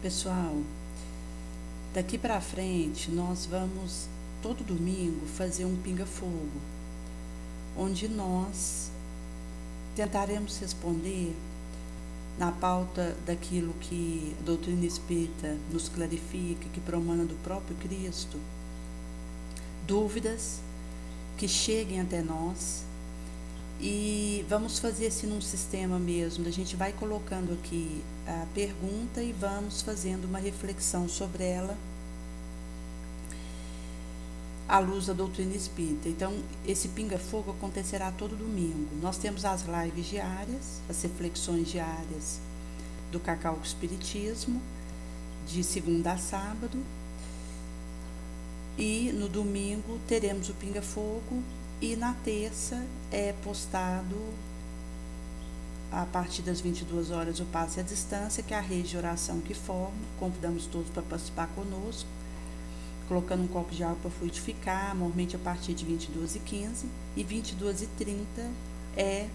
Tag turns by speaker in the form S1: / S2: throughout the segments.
S1: Pessoal, daqui para frente nós vamos todo domingo fazer um pinga-fogo, onde nós tentaremos responder na pauta daquilo que a doutrina espírita nos clarifica, que promana do próprio Cristo, dúvidas que cheguem até nós. E vamos fazer assim num sistema mesmo, a gente vai colocando aqui a pergunta e vamos fazendo uma reflexão sobre ela à luz da doutrina espírita. Então, esse pinga-fogo acontecerá todo domingo. Nós temos as lives diárias, as reflexões diárias do Cacau com Espiritismo, de segunda a sábado. E no domingo teremos o pinga-fogo. E na terça é postado, a partir das 22 horas, o Passe à Distância, que é a rede de oração que forma. Convidamos todos para participar conosco, colocando um copo de água para fluidificar, normalmente a partir de 22h15. E 22h30 é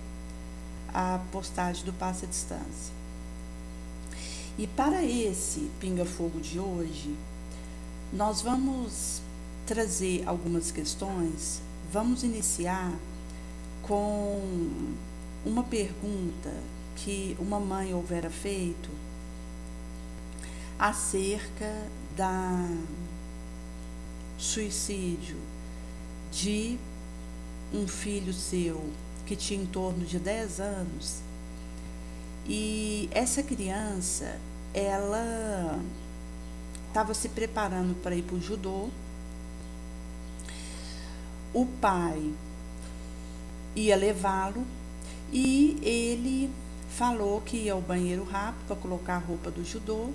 S1: a postagem do Passe à Distância. E para esse pinga-fogo de hoje, nós vamos trazer algumas questões. Vamos iniciar com uma pergunta que uma mãe houvera feito acerca da suicídio de um filho seu que tinha em torno de 10 anos. E essa criança, ela estava se preparando para ir para o judô. O pai ia levá-lo e ele falou que ia ao banheiro rápido para colocar a roupa do judô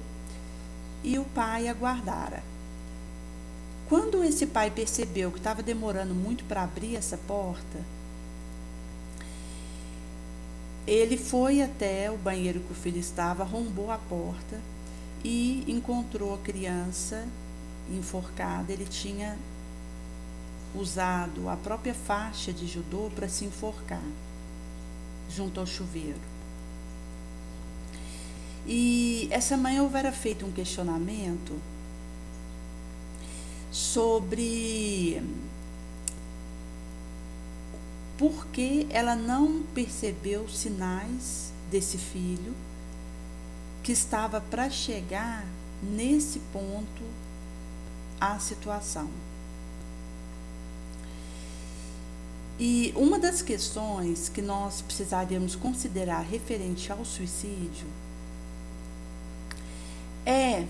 S1: e o pai aguardara. Quando esse pai percebeu que estava demorando muito para abrir essa porta, ele foi até o banheiro que o filho estava, arrombou a porta e encontrou a criança enforcada. Ele tinha usado a própria faixa de judô para se enforcar junto ao chuveiro. E essa mãe houvera feito um questionamento sobre por que ela não percebeu sinais desse filho que estava para chegar nesse ponto à situação. E uma das questões que nós precisaríamos considerar referente ao suicídio é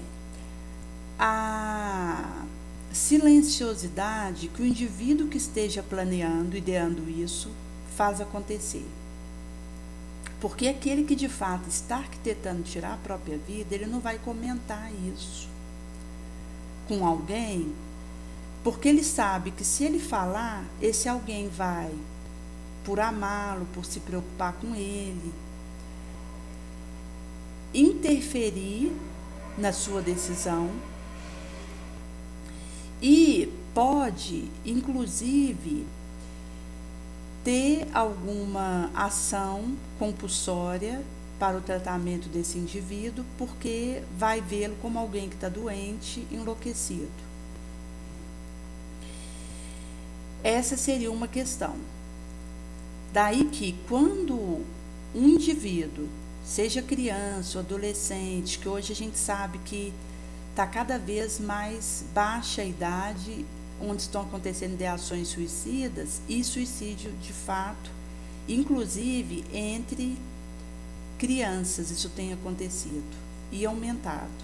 S1: a silenciosidade que o indivíduo que esteja planeando, ideando isso, faz acontecer. Porque aquele que de fato está arquitetando tirar a própria vida, ele não vai comentar isso com alguém, porque ele sabe que se ele falar, esse alguém vai, por amá-lo, por se preocupar com ele, interferir na sua decisão e pode, inclusive, ter alguma ação compulsória para o tratamento desse indivíduo, porque vai vê-lo como alguém que está doente, enlouquecido. Essa seria uma questão. Daí que quando um indivíduo, seja criança ou adolescente, que hoje a gente sabe que está cada vez mais baixa a idade, onde estão acontecendo ideações suicidas e suicídio de fato, inclusive entre crianças, isso tem acontecido e aumentado.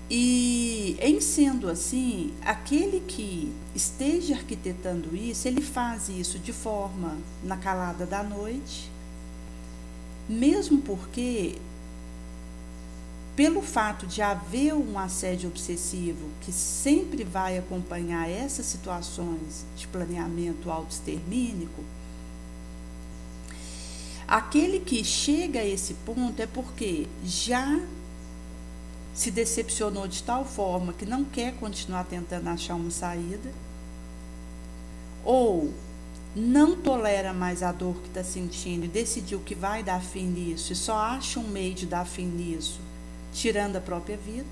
S1: E, em sendo assim, aquele que esteja arquitetando isso, ele faz isso de forma na calada da noite, mesmo porque, pelo fato de haver um assédio obsessivo que sempre vai acompanhar essas situações de planeamento autoextermínico, aquele que chega a esse ponto é porque já se decepcionou de tal forma que não quer continuar tentando achar uma saída, ou não tolera mais a dor que está sentindo e decidiu que vai dar fim nisso e só acha um meio de dar fim nisso, tirando a própria vida.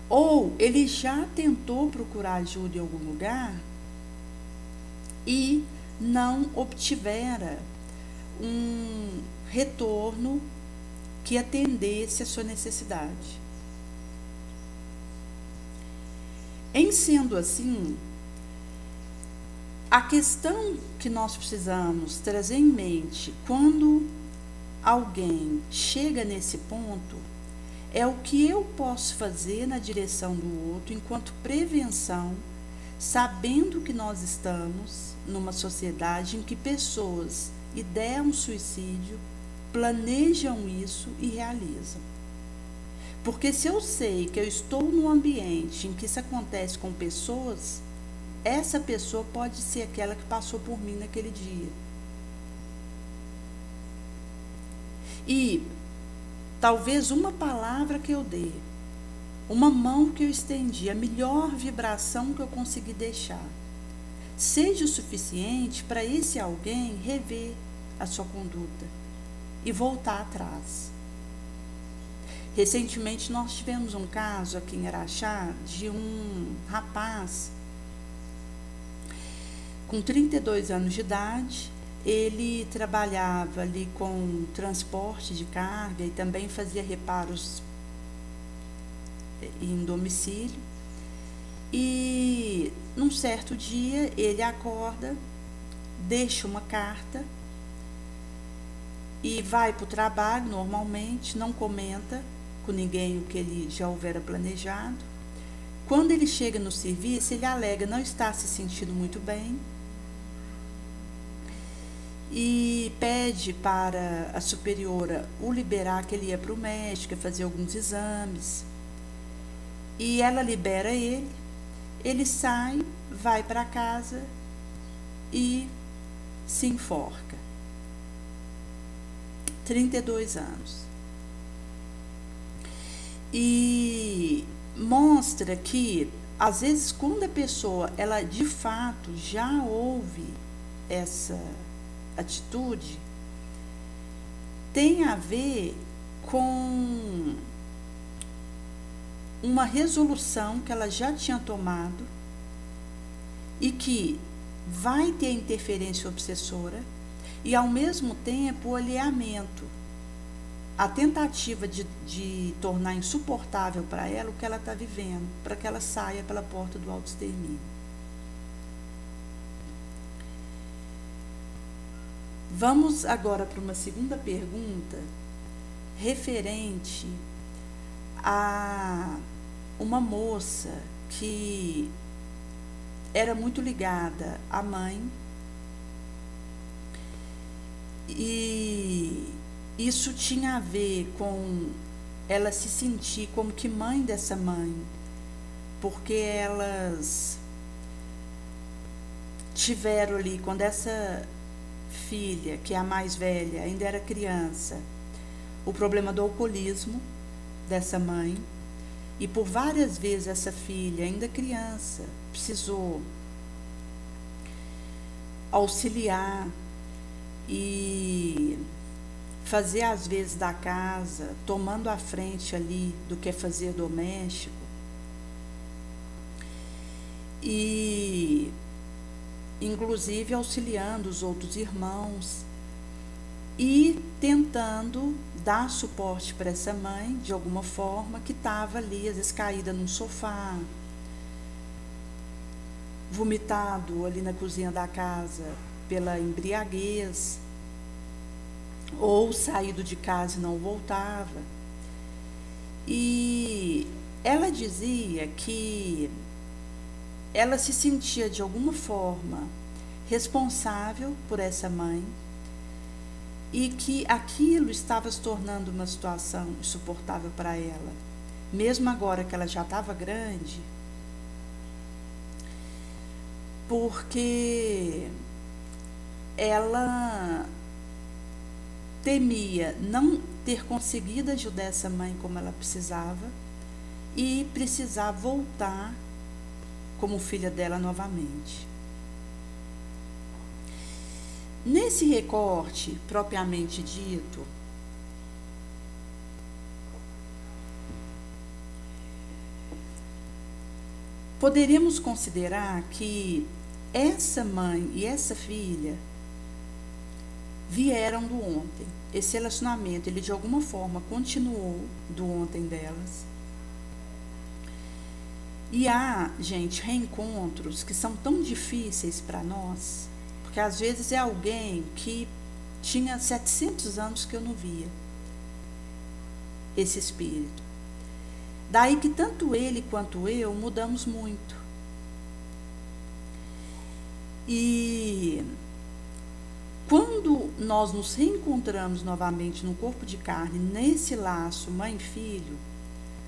S1: Ou ele já tentou procurar ajuda em algum lugar e não obtivera um retorno que atendesse a sua necessidade. Em sendo assim, a questão que nós precisamos trazer em mente quando alguém chega nesse ponto é o que eu posso fazer na direção do outro enquanto prevenção, sabendo que nós estamos numa sociedade em que pessoas ideiam suicídio, planejam isso e realizam. Porque se eu sei que eu estou num ambiente em que isso acontece com pessoas, essa pessoa pode ser aquela que passou por mim naquele dia. E talvez uma palavra que eu dei, uma mão que eu estendi, a melhor vibração que eu consegui deixar, seja o suficiente para esse alguém rever a sua conduta e voltar atrás. Recentemente nós tivemos um caso aqui em Araxá de um rapaz com 32 anos de idade. Ele trabalhava ali com transporte de carga e também fazia reparos em domicílio. E num certo dia ele acorda, deixa uma carta e vai para o trabalho normalmente, não comenta com ninguém o que ele já houvera planejado. Quando ele chega no serviço, ele alega não estar se sentindo muito bem e pede para a superiora o liberar, que ele ia para o médico fazer alguns exames. E ela libera ele, ele sai, vai para casa e se enforca. 32 anos. E mostra que, às vezes, quando a pessoa, ela de fato já ouve essa atitude, tem a ver com uma resolução que ela já tinha tomado e que vai ter interferência obsessora e, ao mesmo tempo, o alinhamento, a tentativa de tornar insuportável para ela o que ela está vivendo, para que ela saia pela porta do autoextermínio. Vamos agora para uma segunda pergunta referente a uma moça que era muito ligada à mãe e isso tinha a ver com ela se sentir como que mãe dessa mãe, porque elas tiveram ali, quando essa filha, que é a mais velha, ainda era criança, o problema do alcoolismo dessa mãe, e por várias vezes essa filha, ainda criança, precisou auxiliar e fazer às vezes da casa, tomando a frente ali do que é fazer doméstico, e inclusive auxiliando os outros irmãos e tentando dar suporte para essa mãe de alguma forma, que estava ali às vezes caída num sofá, vomitado ali na cozinha da casa pela embriaguez, ou saído de casa e não voltava. E ela dizia que ela se sentia de alguma forma responsável por essa mãe e que aquilo estava se tornando uma situação insuportável para ela, mesmo agora que ela já estava grande, porque ela temia não ter conseguido ajudar essa mãe como ela precisava e precisar voltar como filha dela novamente. Nesse recorte propriamente dito, poderíamos considerar que essa mãe e essa filha vieram do ontem. Esse relacionamento, ele de alguma forma continuou do ontem delas. E há, gente, reencontros que são tão difíceis para nós, porque às vezes é alguém que tinha 700 anos que eu não via esse espírito. Daí que tanto ele quanto eu mudamos muito. E quando nós nos reencontramos novamente no corpo de carne, nesse laço mãe e filho,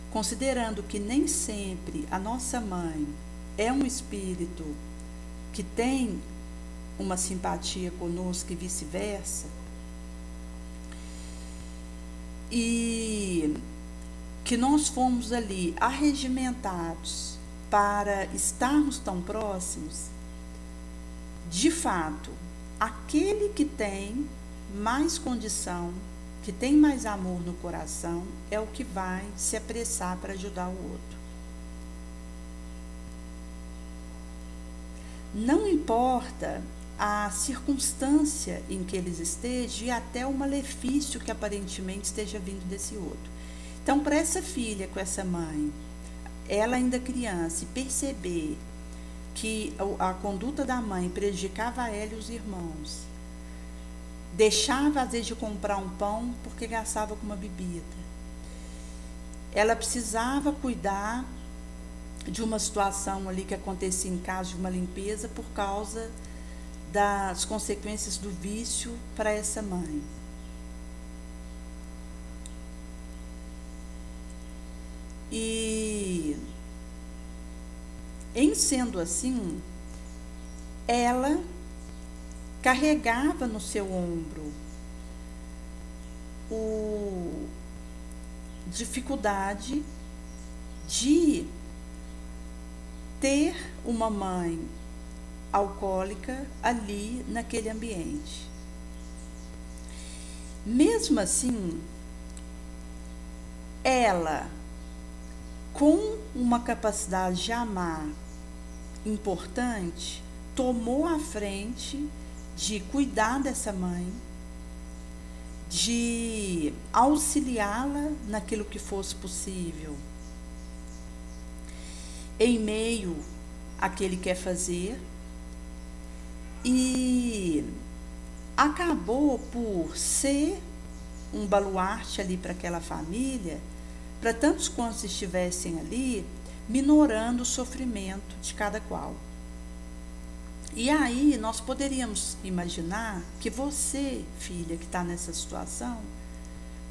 S1: considerando que nem sempre a nossa mãe é um espírito que tem uma simpatia conosco e vice-versa, e que nós fomos ali arregimentados para estarmos tão próximos, de fato, aquele que tem mais condição, que tem mais amor no coração, é o que vai se apressar para ajudar o outro. Não importa a circunstância em que eles estejam e até o malefício que aparentemente esteja vindo desse outro. Então, para essa filha com essa mãe, ela ainda criança, e perceber que a conduta da mãe prejudicava ela e os irmãos, deixava às vezes de comprar um pão porque gastava com uma bebida. Ela precisava cuidar de uma situação ali que acontecia em casa de uma limpeza por causa das consequências do vício para essa mãe. E em sendo assim, ela carregava no seu ombro a dificuldade de ter uma mãe alcoólica ali naquele ambiente. Mesmo assim, ela, com uma capacidade de amar importante, tomou a frente de cuidar dessa mãe, de auxiliá-la naquilo que fosse possível, em meio a que ele quer fazer, e acabou por ser um baluarte ali para aquela família, para tantos quantos estivessem ali, minorando o sofrimento de cada qual. E aí nós poderíamos imaginar que você, filha, que está nessa situação,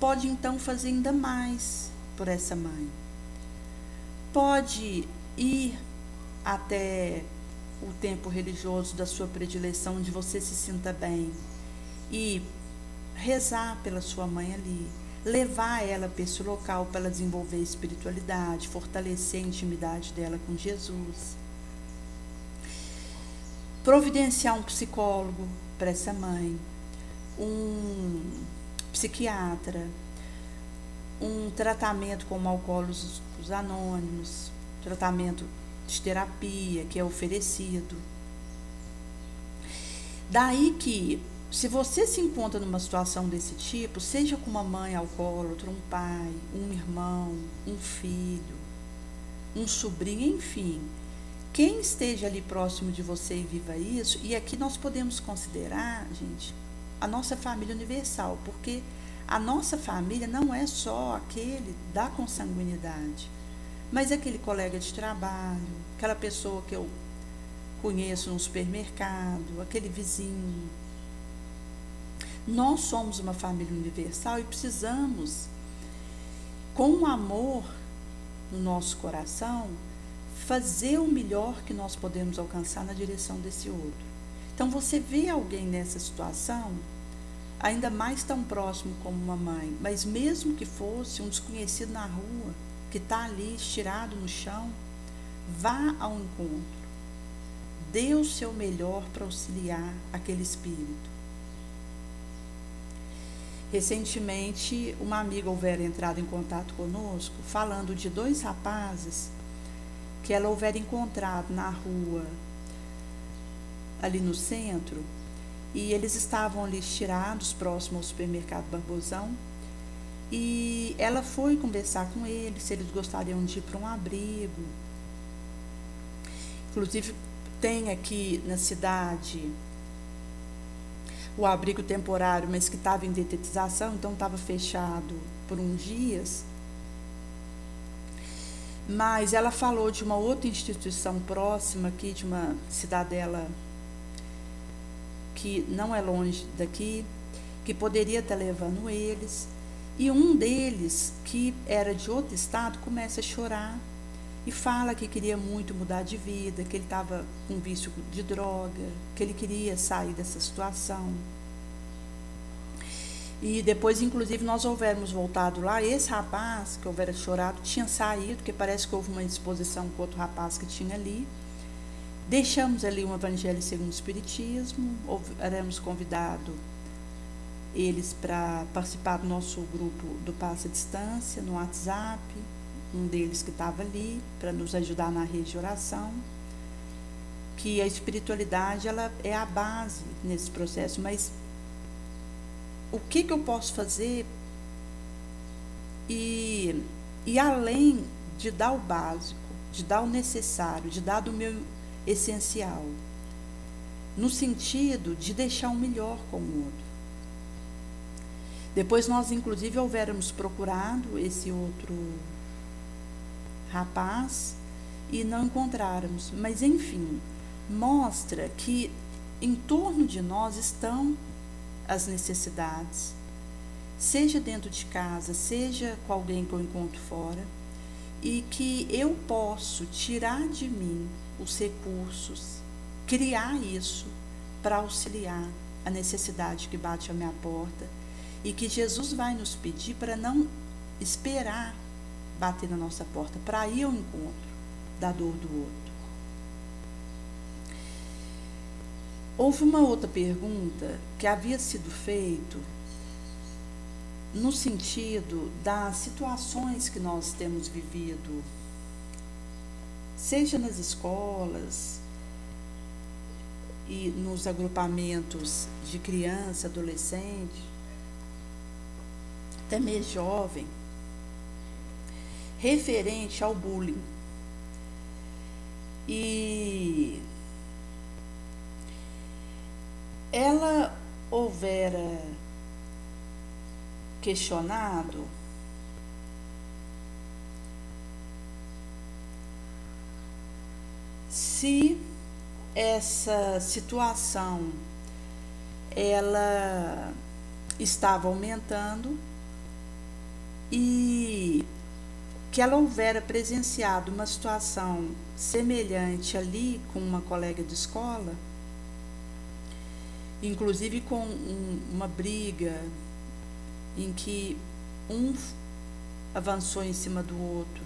S1: pode então fazer ainda mais por essa mãe. Pode ir até o templo religioso da sua predileção, onde você se sinta bem, e rezar pela sua mãe ali, levar ela para esse local para ela desenvolver a espiritualidade, fortalecer a intimidade dela com Jesus, providenciar um psicólogo para essa mãe, um psiquiatra, um tratamento como Alcoólicos Anônimos, tratamento de terapia que é oferecido. Daí que, se você se encontra numa situação desse tipo, seja com uma mãe alcoólatra, um pai, um irmão, um filho, um sobrinho, enfim, quem esteja ali próximo de você e viva isso, e aqui nós podemos considerar, gente, a nossa família universal, porque a nossa família não é só aquele da consanguinidade, mas aquele colega de trabalho, aquela pessoa que eu conheço no supermercado, aquele vizinho. Nós somos uma família universal e precisamos, com o amor no nosso coração, fazer o melhor que nós podemos alcançar na direção desse outro. Então, você vê alguém nessa situação, ainda mais tão próximo como uma mãe, mas mesmo que fosse um desconhecido na rua, que está ali estirado no chão, vá ao encontro. Dê o seu melhor para auxiliar aquele espírito. Recentemente, uma amiga houvera entrado em contato conosco, falando de 2 rapazes que ela houvera encontrado na rua, ali no centro, e eles estavam ali tirados, próximo ao supermercado Barbosão, e ela foi conversar com eles, se eles gostariam de ir para um abrigo. Inclusive, tem aqui na cidade o abrigo temporário, mas que estava em detetização, então estava fechado por uns dias. Mas ela falou de uma outra instituição próxima aqui, de uma cidadela que não é longe daqui, que poderia estar levando eles. E um deles, que era de outro estado, começa a chorar e fala que queria muito mudar de vida, que ele estava com vício de droga, que ele queria sair dessa situação. E depois, inclusive, nós houvermos voltado lá, esse rapaz que houvera chorado tinha saído, porque parece que houve uma disposição com outro rapaz que tinha ali. Deixamos ali um Evangelho segundo o Espiritismo, éramos convidados eles para participar do nosso grupo do Passe à Distância, no WhatsApp, um deles que estava ali, para nos ajudar na rede de oração, que a espiritualidade ela é a base nesse processo, mas o que eu posso fazer e além de dar o básico, de dar o necessário, de dar do meu essencial, no sentido de deixar o melhor com o outro. Depois nós, inclusive, houvéramos procurado esse outro rapaz e não encontráramos. Mas, enfim, mostra que em torno de nós estão as necessidades, seja dentro de casa, seja com alguém que eu encontro fora, e que eu posso tirar de mim os recursos, criar isso para auxiliar a necessidade que bate à minha porta, e que Jesus vai nos pedir para não esperar bater na nossa porta, para ir ao encontro da dor do outro. Houve uma outra pergunta que havia sido feita no sentido das situações que nós temos vivido, seja nas escolas e nos agrupamentos de criança, adolescente, até mesmo jovem, referente ao bullying. E ela houvera questionado se essa situação ela estava aumentando e que ela houvera presenciado uma situação semelhante ali com uma colega de escola, inclusive com uma briga em que um avançou em cima do outro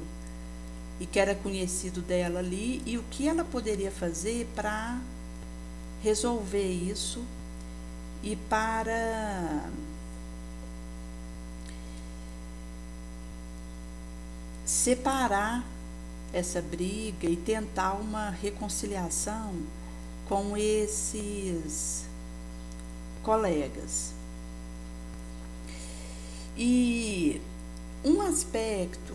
S1: e que era conhecido dela ali, e o que ela poderia fazer para resolver isso e para separar essa briga e tentar uma reconciliação com esses colegas. E um aspecto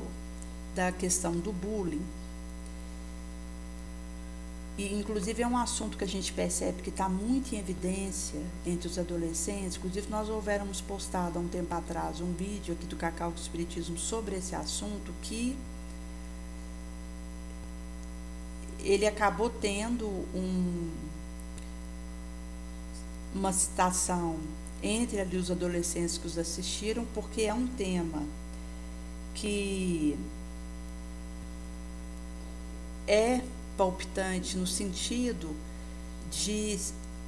S1: da questão do bullying, e inclusive é um assunto que a gente percebe que está muito em evidência entre os adolescentes. Inclusive nós houvéramos postado há um tempo atrás um vídeo aqui do Cacau do Espiritismo sobre esse assunto, que ele acabou tendo uma citação entre ali os adolescentes que os assistiram, porque é um tema que é palpitante no sentido de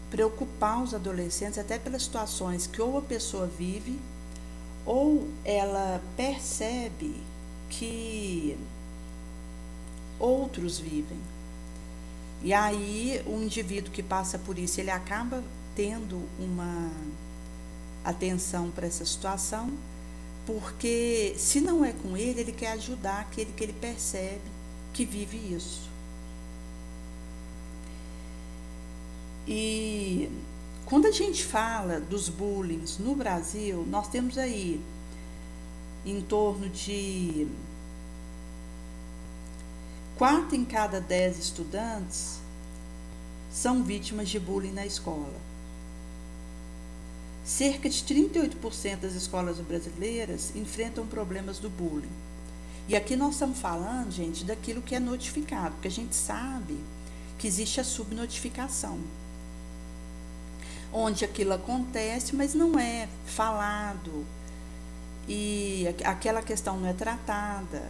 S1: preocupar os adolescentes até pelas situações que ou a pessoa vive ou ela percebe que outros vivem. E aí o indivíduo que passa por isso, ele acaba tendo uma atenção para essa situação, porque se não é com ele, ele quer ajudar aquele que ele percebe que vive isso. E quando a gente fala dos bullying no Brasil, nós temos aí em torno de 4 em cada 10 estudantes são vítimas de bullying na escola. Cerca de 38% das escolas brasileiras enfrentam problemas do bullying. E aqui nós estamos falando, gente, daquilo que é notificado, porque a gente sabe que existe a subnotificação, onde aquilo acontece, mas não é falado, e aquela questão não é tratada,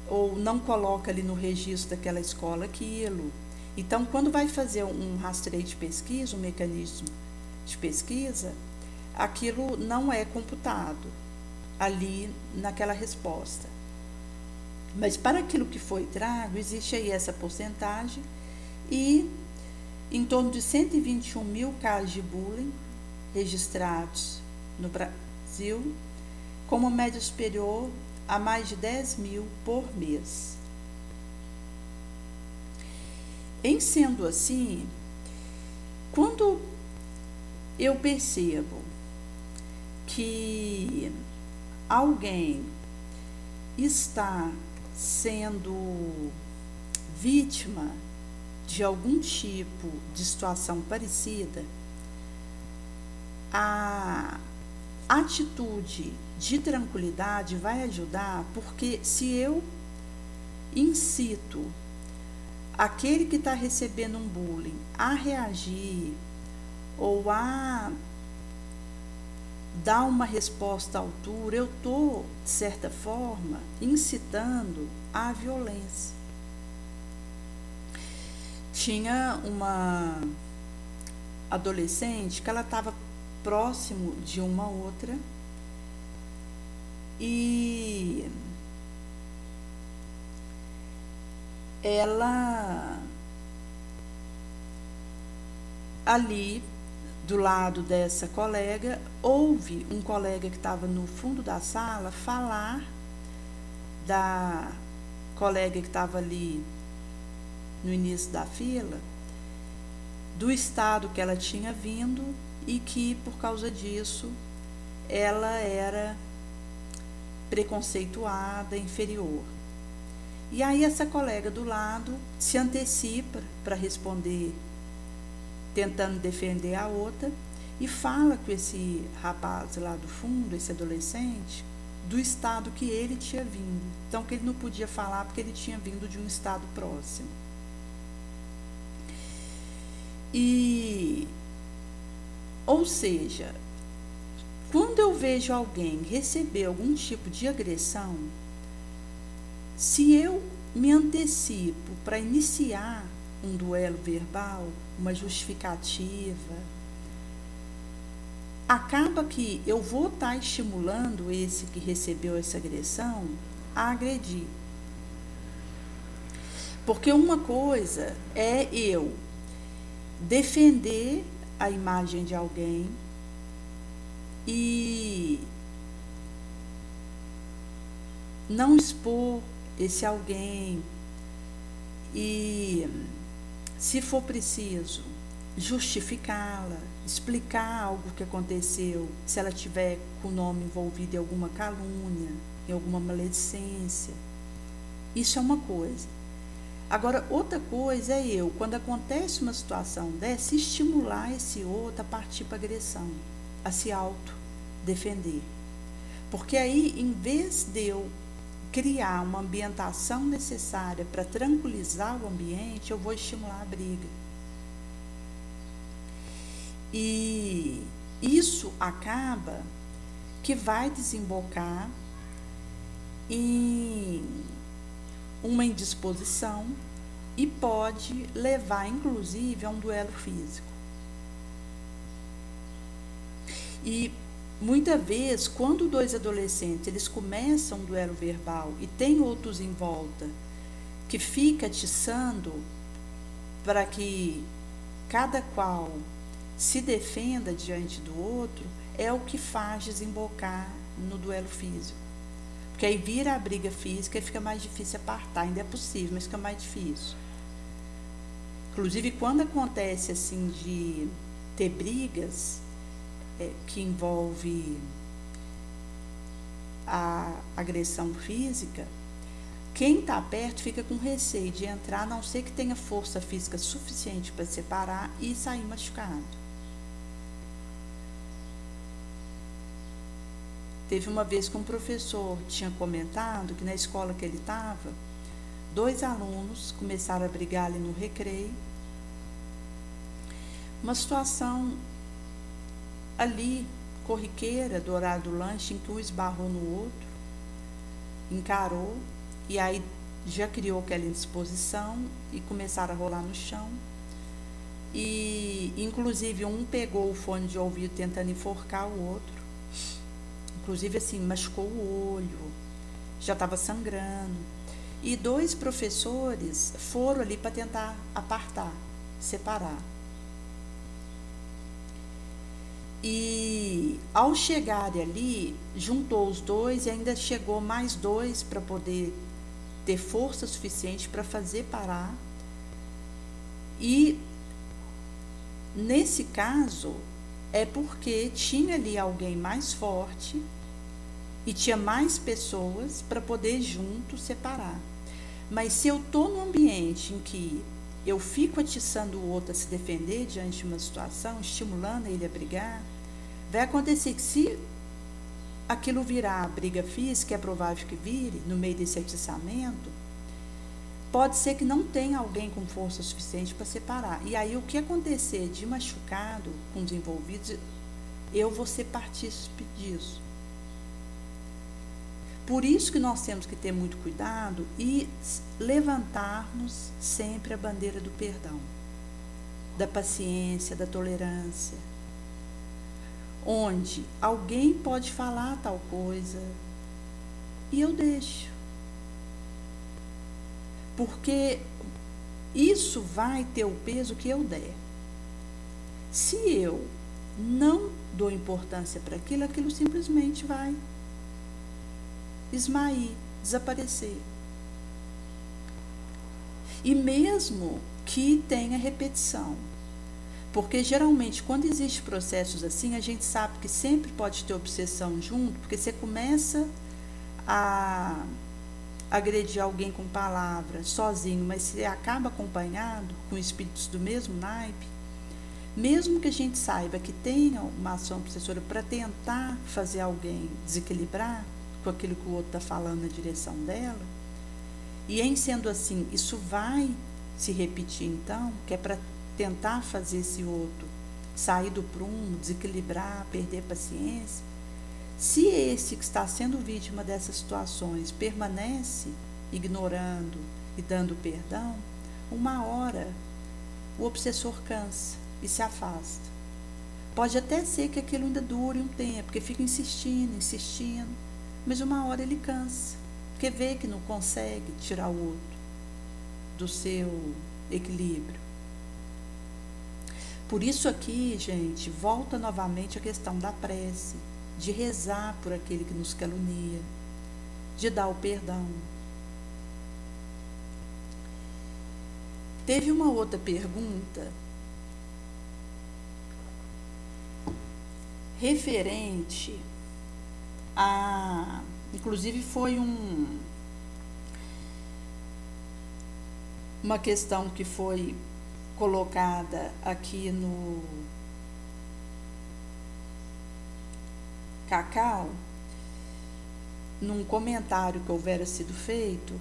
S1: ou não coloca ali no registro daquela escola aquilo. Então, quando vai fazer um rastreio de pesquisa, um mecanismo de pesquisa, aquilo não é computado ali naquela resposta. Mas para aquilo que foi trago, existe aí essa porcentagem e em torno de 121 mil casos de bullying registrados no Brasil, com uma média superior a mais de 10 mil por mês. Em sendo assim, quando eu percebo que alguém está sendo vítima de algum tipo de situação parecida, a atitude de tranquilidade vai ajudar, porque se eu incito aquele que está recebendo um bullying a reagir ou a dar uma resposta à altura, eu estou, de certa forma, incitando à violência. Tinha uma adolescente que ela estava próximo de uma outra e ela ali do lado dessa colega, houve um colega que estava no fundo da sala falar da colega que estava ali no início da fila, do estado que ela tinha vindo e que, por causa disso, ela era preconceituada, inferior. E aí essa colega do lado se antecipa para responder, tentando defender a outra, e fala com esse rapaz lá do fundo, esse adolescente, do estado que ele tinha vindo. Então, que ele não podia falar porque ele tinha vindo de um estado próximo. Ou seja, quando eu vejo alguém receber algum tipo de agressão, se eu me antecipo para iniciar um duelo verbal, uma justificativa, acaba que eu vou estar estimulando esse que recebeu essa agressão a agredir. Porque uma coisa é eu defender a imagem de alguém e não expor esse alguém e, se for preciso, justificá-la, explicar algo que aconteceu, se ela tiver com o nome envolvido em alguma calúnia, em alguma maledicência. Isso é uma coisa. Agora, outra coisa é eu, quando acontece uma situação dessa, estimular esse outro a partir para agressão, a se autodefender. Porque aí, em vez de eu criar uma ambientação necessária para tranquilizar o ambiente, eu vou estimular a briga. E isso acaba que vai desembocar em uma indisposição e pode levar, inclusive, a um duelo físico. E muitas vezes, quando dois adolescentes eles começam um duelo verbal e tem outros em volta que fica atiçando para que cada qual se defenda diante do outro, é o que faz desembocar no duelo físico. Porque aí vira a briga física e fica mais difícil apartar. Ainda é possível, mas fica mais difícil. Inclusive, quando acontece assim de ter brigas que envolve a agressão física, quem está perto fica com receio de entrar, a não ser que tenha força física suficiente para separar e sair machucado. Teve uma vez que um professor tinha comentado que na escola que ele estava, 2 alunos começaram a brigar ali no recreio. Uma situação ali, corriqueira, do horário do lanche, em que um esbarrou no outro, encarou, e aí já criou aquela indisposição e começaram a rolar no chão. E, inclusive, um pegou o fone de ouvido tentando enforcar o outro. Inclusive, assim, machucou o olho, já estava sangrando. E 2 professores foram ali para tentar apartar, separar. E ao chegarem ali, juntou os 2 e ainda chegou mais 2 para poder ter força suficiente para fazer parar. E nesse caso é porque tinha ali alguém mais forte e tinha mais pessoas para poder junto separar. Mas se eu estou num ambiente em que eu fico atiçando o outro a se defender diante de uma situação, estimulando ele a brigar, vai acontecer que se aquilo virar briga física, é provável que vire, no meio desse atiçamento, pode ser que não tenha alguém com força suficiente para separar. E aí o que acontecer de machucado com os envolvidos, eu vou ser partícipe disso. Por isso que nós temos que ter muito cuidado e levantarmos sempre a bandeira do perdão, da paciência, da tolerância, onde alguém pode falar tal coisa e eu deixo. Porque isso vai ter o peso que eu der. Se eu não dou importância para aquilo, aquilo simplesmente vai esmair, desaparecer. E mesmo que tenha repetição, porque geralmente quando existe processos assim, a gente sabe que sempre pode ter obsessão junto, porque você começa a agredir alguém com palavras sozinho, mas você acaba acompanhado com espíritos do mesmo naipe, mesmo que a gente saiba que tenha uma ação obsessora para tentar fazer alguém desequilibrar com aquilo que o outro está falando na direção dela, e em sendo assim, isso vai se repetir então, que é para tentar fazer esse outro sair do prumo, desequilibrar, perder paciência. Se esse que está sendo vítima dessas situações permanece ignorando e dando perdão, uma hora o obsessor cansa e se afasta. Pode até ser que aquilo ainda dure um tempo, porque fica insistindo, mas uma hora ele cansa, porque vê que não consegue tirar o outro do seu equilíbrio. Por isso aqui, gente, volta novamente a questão da prece, de rezar por aquele que nos calunia, de dar o perdão. Teve uma outra pergunta referente a, inclusive foi uma questão que foi colocada aqui no Cacau, num comentário que houvera sido feito,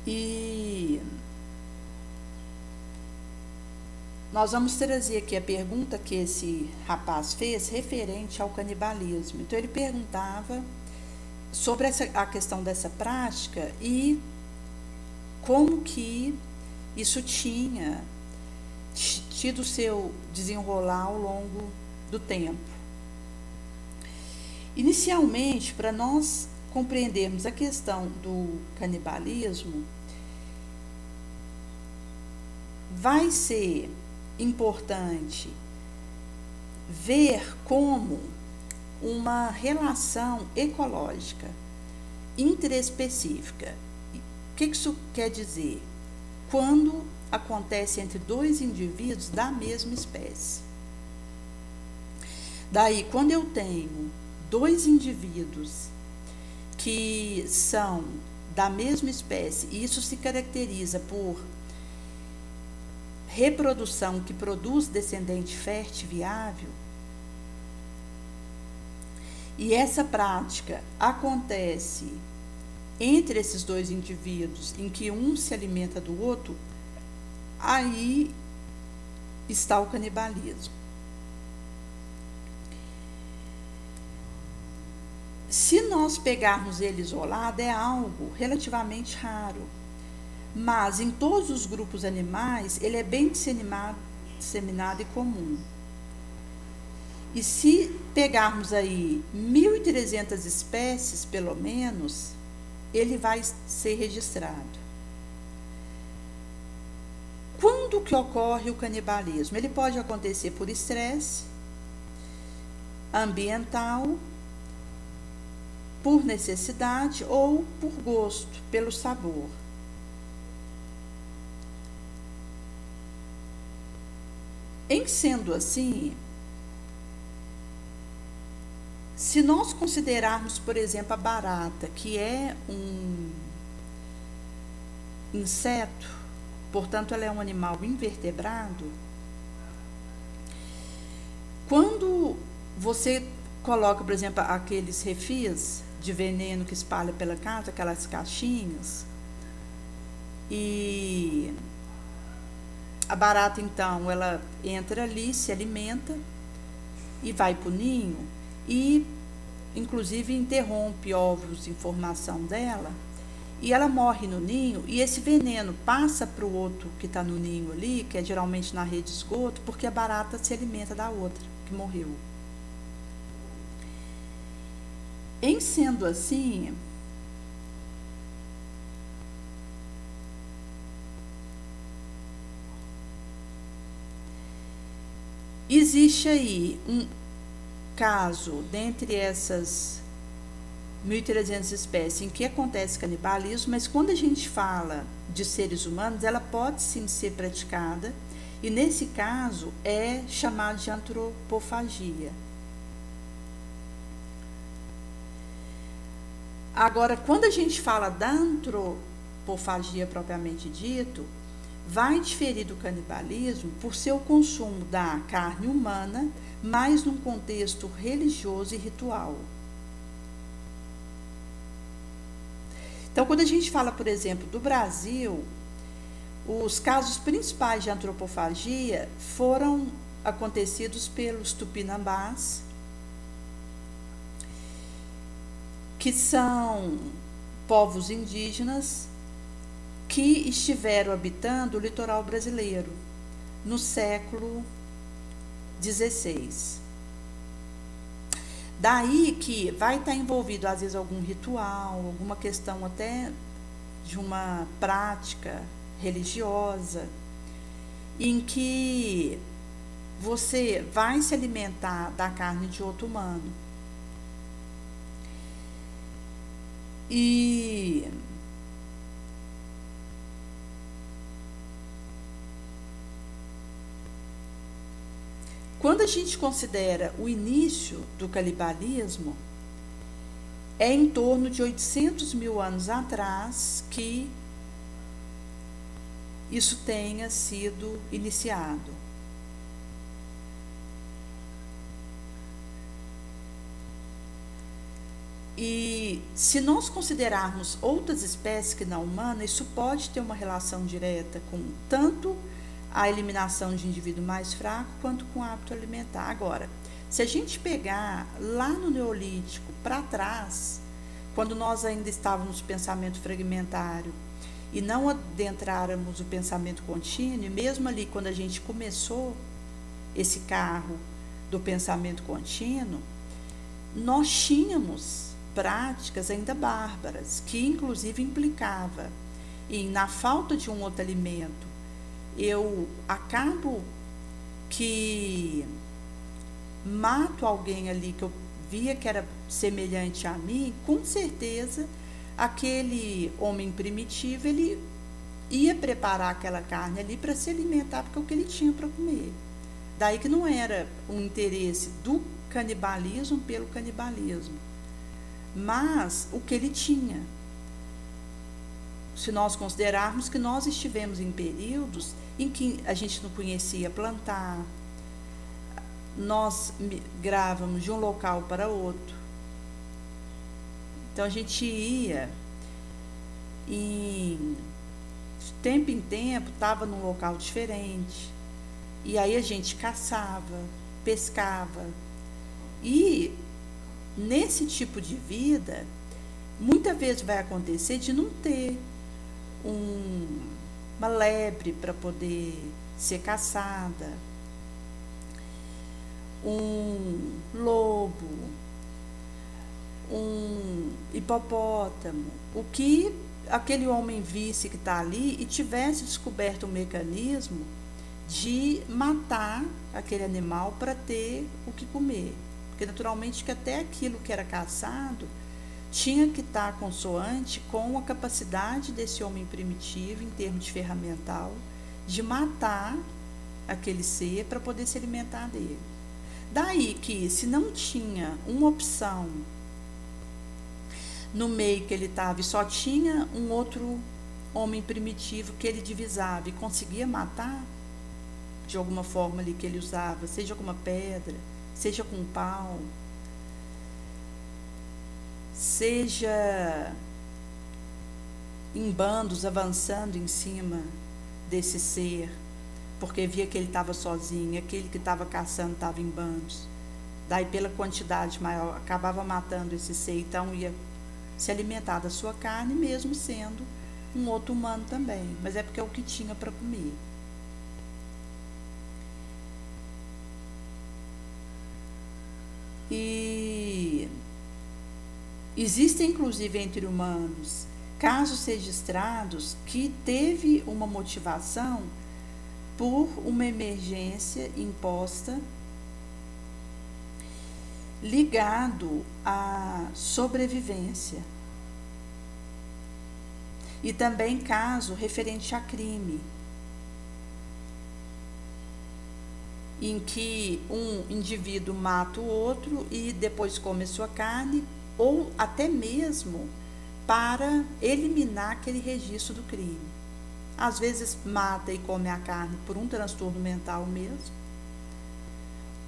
S1: e nós vamos trazer aqui a pergunta que esse rapaz fez referente ao canibalismo. Então ele perguntava sobre a questão dessa prática e como que isso tinha tido seu desenrolar ao longo do tempo. Inicialmente, para nós compreendermos a questão do canibalismo, vai ser importante ver como uma relação ecológica interespecífica. O que isso quer dizer? Quando acontece entre dois indivíduos da mesma espécie. Daí, quando eu tenho dois indivíduos que são da mesma espécie, e isso se caracteriza por reprodução que produz descendente fértil e viável, e essa prática acontece entre esses dois indivíduos, em que um se alimenta do outro, aí está o canibalismo. Se nós pegarmos ele isolado, é algo relativamente raro, mas em todos os grupos animais, ele é bem disseminado e comum. E se pegarmos aí 1.300 espécies, pelo menos, ele vai ser registrado. Quando que ocorre o canibalismo? Ele pode acontecer por estresse ambiental, por necessidade ou por gosto, pelo sabor. Em sendo assim, se nós considerarmos, por exemplo, a barata, que é um inseto, portanto, ela é um animal invertebrado, quando você coloca, por exemplo, aqueles refis de veneno que espalha pela casa, aquelas caixinhas, e a barata, então, ela entra ali, se alimenta e vai para o ninho e, inclusive, interrompe ovos de formação dela, e ela morre no ninho, e esse veneno passa para o outro que está no ninho ali, que é geralmente na rede de esgoto, porque a barata se alimenta da outra que morreu. Em sendo assim, existe aí um caso dentre essas 1.300 espécies em que acontece canibalismo, mas quando a gente fala de seres humanos, ela pode sim ser praticada, e nesse caso é chamado de antropofagia. Agora, quando a gente fala da antropofagia propriamente dito, vai diferir do canibalismo por seu consumo da carne humana, mas num contexto religioso e ritual. Então, quando a gente fala, por exemplo, do Brasil, os casos principais de antropofagia foram acontecidos pelos tupinambás, que são povos indígenas que estiveram habitando o litoral brasileiro no século XVI. Daí que vai estar envolvido, às vezes, algum ritual, alguma questão até de uma prática religiosa, em que você vai se alimentar da carne de outro humano. E quando a gente considera o início do canibalismo, é em torno de 800 mil anos atrás que isso tenha sido iniciado. E se nós considerarmos outras espécies que não humanas, isso pode ter uma relação direta com tanto a eliminação de indivíduo mais fraco quanto com o hábito alimentar. Agora, se a gente pegar lá no Neolítico para trás, quando nós ainda estávamos no pensamento fragmentário e não adentráramos o pensamento contínuo, e mesmo ali quando a gente começou esse carro do pensamento contínuo, nós tínhamos práticas ainda bárbaras, que inclusive implicava em, na falta de um outro alimento, eu acabo que mato alguém ali que eu via que era semelhante a mim, com certeza aquele homem primitivo, ele ia preparar aquela carne ali para se alimentar, porque é o que ele tinha para comer. Daí que não era um interesse do canibalismo pelo canibalismo, mas o que ele tinha. Se nós considerarmos que nós estivemos em períodos em que a gente não conhecia plantar, nós migrávamos de um local para outro. Então a gente ia de tempo em tempo, estava num local diferente. E aí a gente caçava, pescava. E nesse tipo de vida, muitas vezes vai acontecer de não ter uma lebre para poder ser caçada, um lobo, um hipopótamo, o que aquele homem visse que está ali e tivesse descoberto um mecanismo de matar aquele animal para ter o que comer. Porque naturalmente que até aquilo que era caçado tinha que estar consoante com a capacidade desse homem primitivo, em termos de ferramental, de matar aquele ser para poder se alimentar dele. Daí que, se não tinha uma opção no meio que ele estava e só tinha um outro homem primitivo que ele divisava e conseguia matar, de alguma forma ali que ele usava, seja com uma pedra, seja com um pau, seja em bandos avançando em cima desse ser, porque via que ele estava sozinho, aquele que estava caçando estava em bandos. Daí, pela quantidade maior, acabava matando esse ser, então ia se alimentar da sua carne, mesmo sendo um outro humano também, mas é porque é o que tinha para comer. E existem, inclusive, entre humanos, casos registrados que teve uma motivação por uma emergência imposta ligado à sobrevivência. E também caso referente a crime, em que um indivíduo mata o outro e depois come a sua carne, ou até mesmo para eliminar aquele registro do crime. Às vezes mata e come a carne por um transtorno mental mesmo,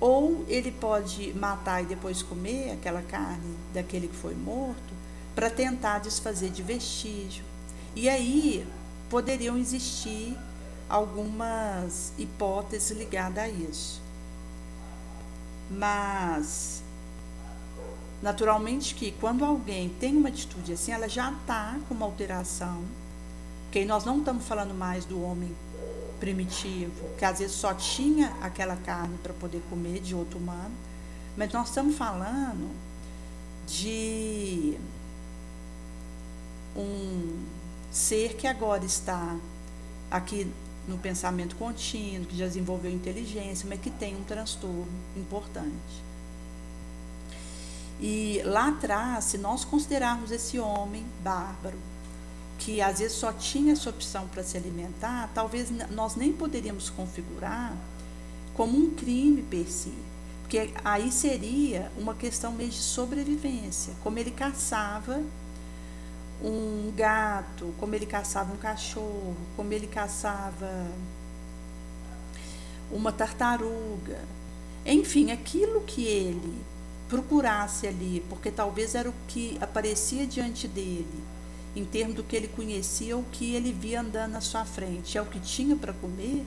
S1: ou ele pode matar e depois comer aquela carne daquele que foi morto para tentar desfazer de vestígio. E aí poderiam existir algumas hipóteses ligadas a isso. Mas, naturalmente que quando alguém tem uma atitude assim, ela já está com uma alteração, porque nós não estamos falando mais do homem primitivo, que às vezes só tinha aquela carne para poder comer de outro humano, mas nós estamos falando de um ser que agora está aqui no pensamento contínuo, que já desenvolveu inteligência, mas que tem um transtorno importante. E lá atrás, se nós considerarmos esse homem bárbaro, que às vezes só tinha essa opção para se alimentar, talvez nós nem poderíamos configurar como um crime per si, porque aí seria uma questão meio de sobrevivência, como ele caçava um gato, como ele caçava um cachorro, como ele caçava uma tartaruga, enfim, aquilo que ele procurasse ali, porque talvez era o que aparecia diante dele, em termos do que ele conhecia ou que ele via andando na sua frente, é o que tinha para comer.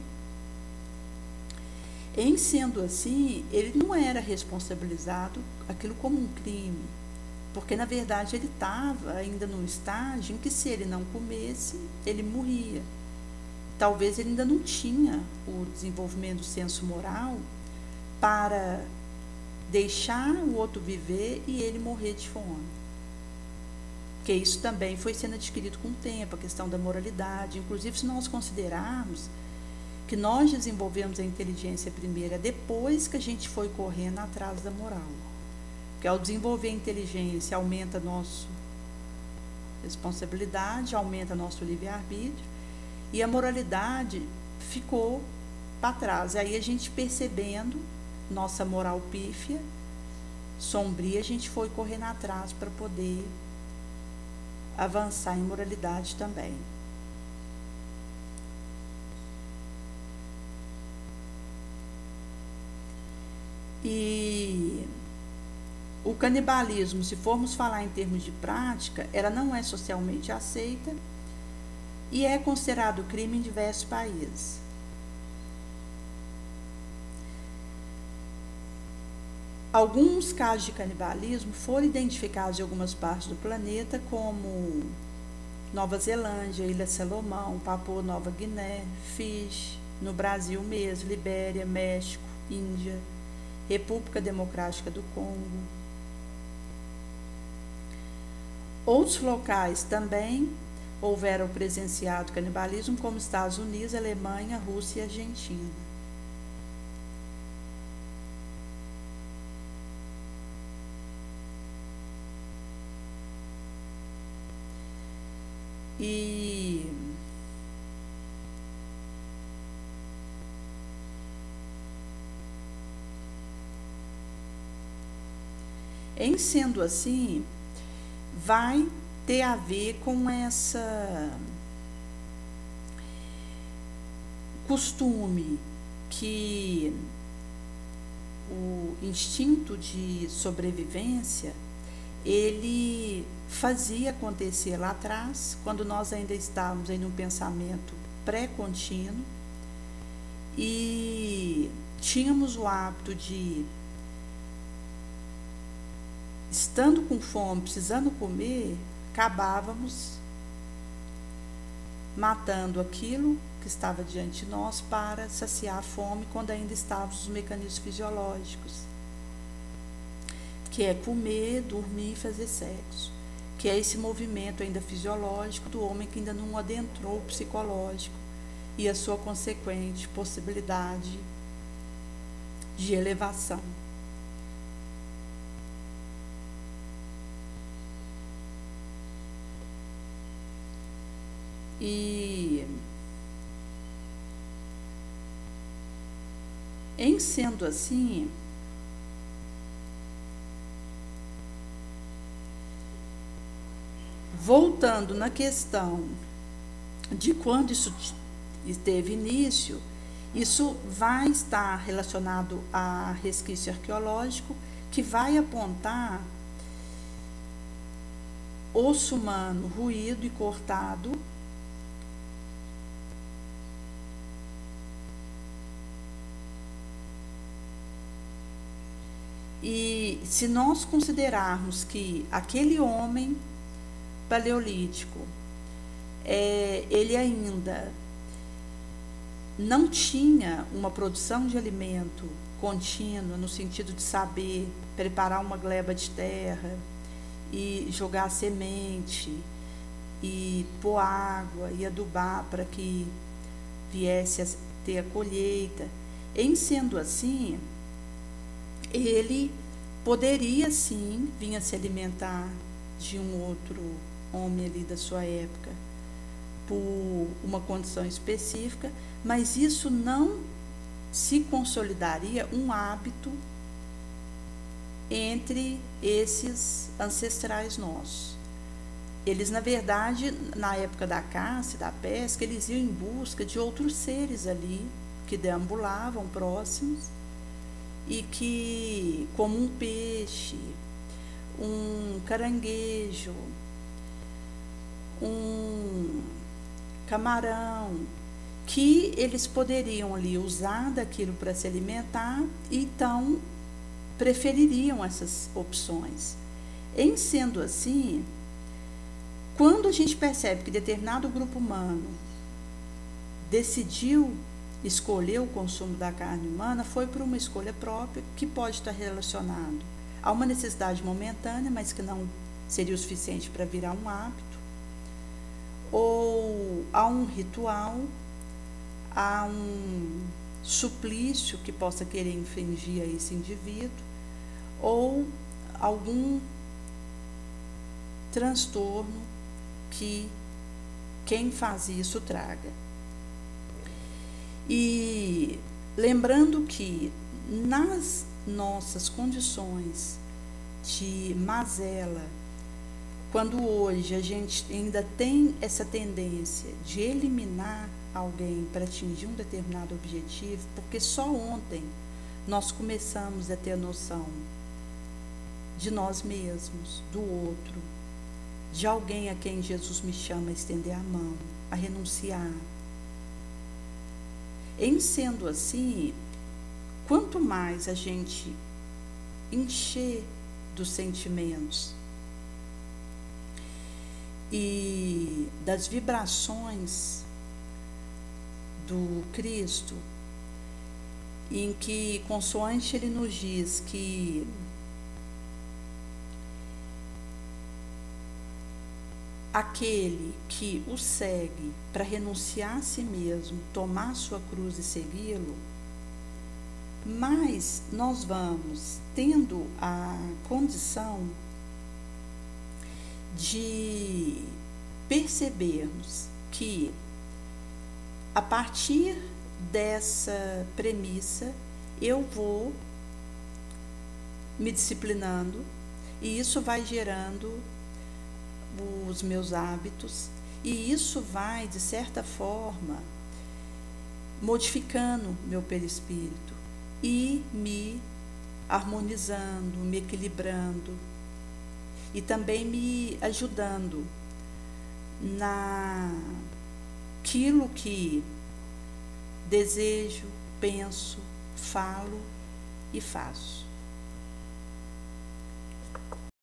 S1: Em sendo assim, ele não era responsabilizado aquilo como um crime, porque na verdade ele estava ainda num estágio em que, se ele não comesse, ele morria. Talvez ele ainda não tinha o desenvolvimento do senso moral para deixar o outro viver e ele morrer de fome. Porque isso também foi sendo adquirido com o tempo, a questão da moralidade. Inclusive, se nós considerarmos que nós desenvolvemos a inteligência primeiro, é depois que a gente foi correndo atrás da moral. Porque ao desenvolver a inteligência, aumenta a nossa responsabilidade, aumenta nosso livre-arbítrio, e a moralidade ficou para trás. E aí a gente percebendo nossa moral pífia, sombria, a gente foi correndo atrás para poder avançar em moralidade também. E o canibalismo, se formos falar em termos de prática, ela não é socialmente aceita e é considerado crime em diversos países. Alguns casos de canibalismo foram identificados em algumas partes do planeta, como Nova Zelândia, Ilha Salomão, Papua Nova Guiné, Fiji, no Brasil mesmo, Libéria, México, Índia, República Democrática do Congo. Outros locais também houveram presenciado canibalismo, como Estados Unidos, Alemanha, Rússia e Argentina. E em sendo assim, vai ter a ver com essa costume que o instinto de sobrevivência ele fazia acontecer lá atrás, quando nós ainda estávamos em um pensamento pré-contínuo e tínhamos o hábito de, estando com fome, precisando comer, acabávamos matando aquilo que estava diante de nós para saciar a fome quando ainda estávamos nos mecanismos fisiológicos, que é comer, dormir e fazer sexo, que é esse movimento ainda fisiológico do homem que ainda não adentrou o psicológico e a sua consequente possibilidade de elevação. E em sendo assim, voltando na questão de quando isso teve início, isso vai estar relacionado a resquício arqueológico que vai apontar osso humano ruído e cortado, e se nós considerarmos que aquele homem paleolítico, ele ainda não tinha uma produção de alimento contínua, no sentido de saber preparar uma gleba de terra e jogar semente e pôr água e adubar para que viesse a ter a colheita. Em sendo assim, ele poderia sim vir a se alimentar de um outro homem ali da sua época por uma condição específica, mas isso não se consolidaria um hábito entre esses ancestrais nossos. Eles, na verdade, na época da caça e da pesca, eles iam em busca de outros seres ali que deambulavam próximos e que, como um peixe, um caranguejo, um camarão, que eles poderiam ali usar daquilo para se alimentar, e então prefeririam essas opções. Em sendo assim, quando a gente percebe que determinado grupo humano decidiu escolher o consumo da carne humana, foi por uma escolha própria, que pode estar relacionado a uma necessidade momentânea, mas que não seria o suficiente para virar um hábito, ou a um ritual, a um suplício que possa querer infringir a esse indivíduo, ou algum transtorno que quem faz isso traga. E lembrando que nas nossas condições de mazela, quando hoje a gente ainda tem essa tendência de eliminar alguém para atingir um determinado objetivo, porque só ontem nós começamos a ter a noção de nós mesmos, do outro, de alguém a quem Jesus me chama a estender a mão, a renunciar. Em sendo assim, quanto mais a gente encher dos sentimentos e das vibrações do Cristo, em que, consoante ele nos diz que aquele que o segue para renunciar a si mesmo, tomar sua cruz e segui-lo, mas nós vamos tendo a condição de percebermos que, a partir dessa premissa, eu vou me disciplinando e isso vai gerando os meus hábitos, e isso vai, de certa forma, modificando meu perispírito e me harmonizando, me equilibrando e também me ajudando naquilo que desejo, penso, falo e faço.